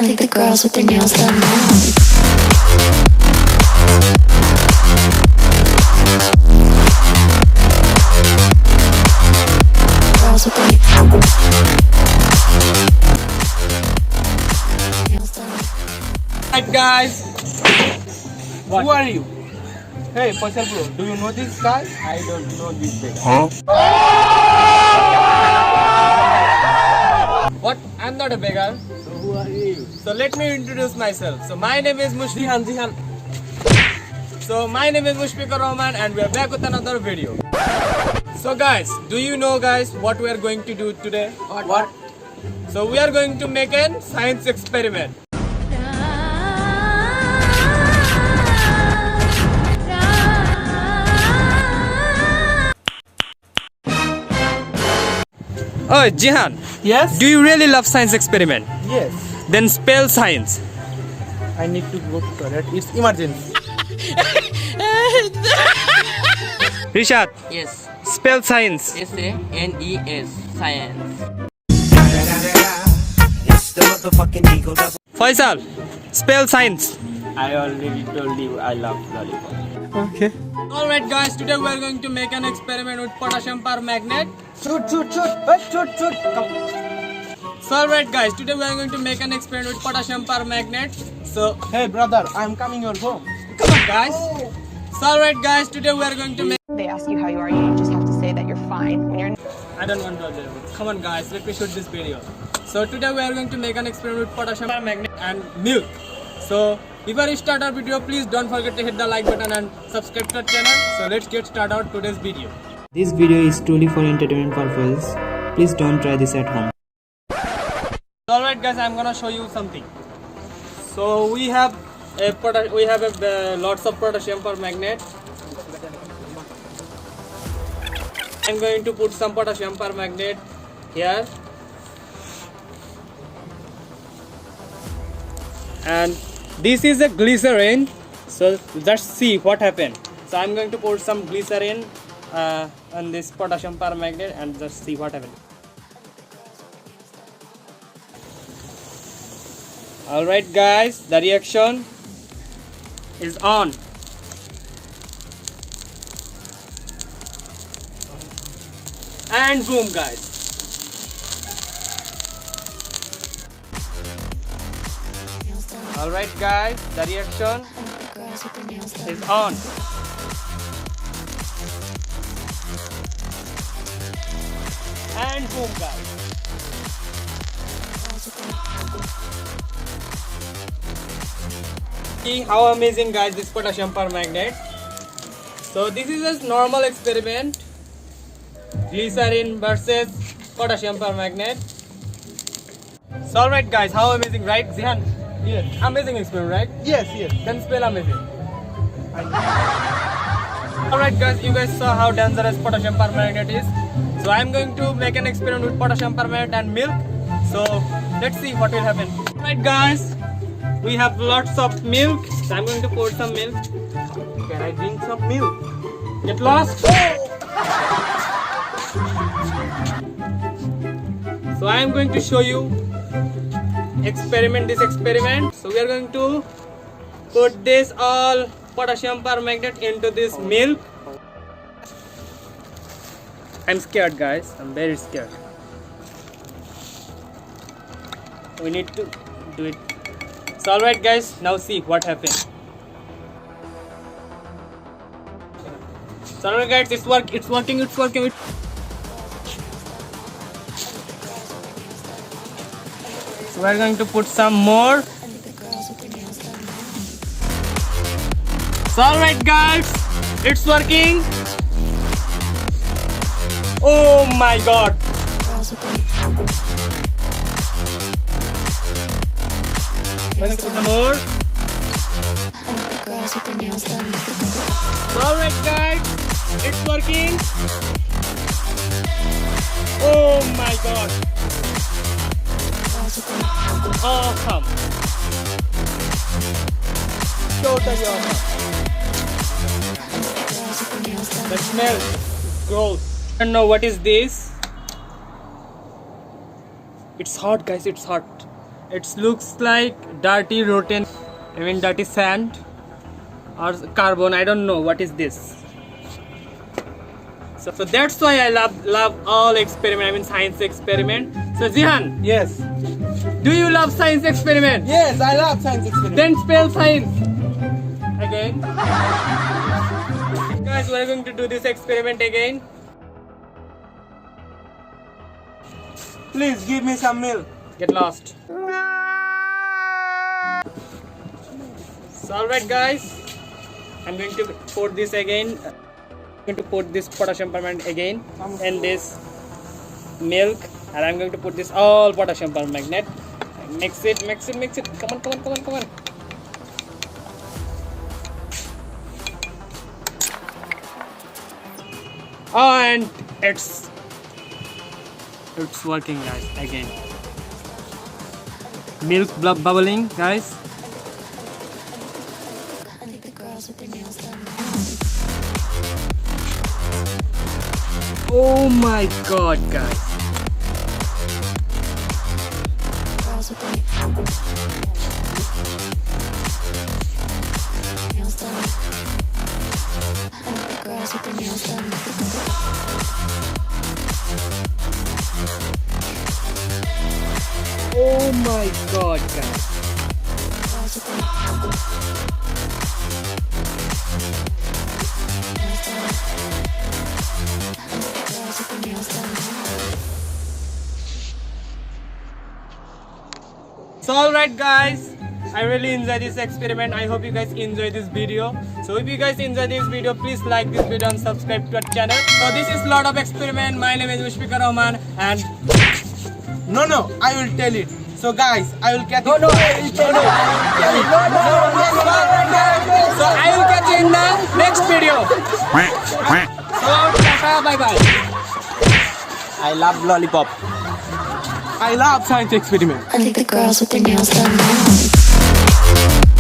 I think the girls with their nails done now. Girls with their nails done. Alright guys, What? who are you? Hey, Faisal bro, do you know this guy? I don't know this guy. What? I'm not a beggar. So who are you? So let me introduce myself. So my name is Zihan. So my name is Mushfiqur Rahman and we are back with another video. So guys, do you know guys what we are going to do today? What? So we are going to make a science experiment. Oh, Jihan, Yes? do you really love science experiment? Yes. Then spell science. I need to go to toilet. It's emergency. Rishad, Yes, spell science. SANES, science. Faisal, spell science. I already told you I love lollipop. Okay. Alright guys, today we are going to make an experiment with potassium permanganate. Shoot. Hey, shoot. Come. So alright guys, today we are going to make an experiment with potassium permanganate. So Hey brother, I'm coming your home. come on guys. So alright guys, today we are going to make... They ask you how you are, you just have to say that you're fine when you're I don't want to do it. Come on guys, let me shoot this video. So today we are going to make an experiment with potassium permanganate and milk. So before we start our video, please don't forget to hit the like button and subscribe to our channel. So let's get started on today's video. This video is truly for entertainment purpose. Please don't try this at home. So alright guys, I'm gonna show you something. So we have lots of potassium permanganate. I'm going to put some potassium permanganate here. And this is a glycerin, so let's see what happened. So I'm going to put some glycerin on this potassium permanganate and just see what happened. Alright guys, the reaction is on. And boom guys. Alright guys, the reaction is on. And boom guys. See how amazing guys this potassium permanganate. So this is a normal experiment. Glycerin versus potassium permanganate. So alright guys, how amazing, right Zihan? Yes. Amazing experiment, right? Yes. Then spell amazing. Alright guys, you guys saw how dangerous potassium permanganate is. So I'm going to make an experiment with potassium permanganate and milk. So let's see what will happen. Alright guys, we have lots of milk. So I'm going to pour some milk. Can I drink some milk? Get lost. So I am going to show you this experiment. So we are going to put this all potassium permanganate into this milk. I'm scared guys, I'm very scared. We need to do it. So alright guys, now see what happened. So alright guys, it's working. So we're going to put some more. So alright guys, it's working. Oh my god. We're going to put some more. So alright guys, it's working. Oh my god. Awesome. Totally awesome. The smell is gross. I don't know what is this. It's hot guys, it's hot. It looks like dirty rotten, dirty sand or carbon. I don't know what is this. So that's why I love all experiment. Science experiment. So Zihan, Yes. do you love science experiment? Yes, I love science experiment. Then spell science again. Guys, we are going to do this experiment again. Please give me some milk. Get lost. So alright guys, I'm going to pour this again. I'm going to put this potassium permanganate again and this milk, and I'm going to put this all potassium permanganate. Mix it. Come on. Oh, and it's working, guys. Again, milk bubbling, guys. I think the girls with their nails done. Oh my god, guys. Girls with their nails done. I think the girls with their nails done. Oh my god, guys. Girls with their nails done. I think the girls with their nails done. So alright guys, I really enjoy this experiment. I hope you guys enjoy this video. So if you guys enjoy this video, please like this video and subscribe to our channel. So this is lot of experiment. My name is Mushfiqur Rahman and No, I will tell it. So guys, I will catch it. I will tell you. So I will catch you in the next video. So tata, bye bye. I love lollipop. I love science experiment. I think the girls with their nails done now.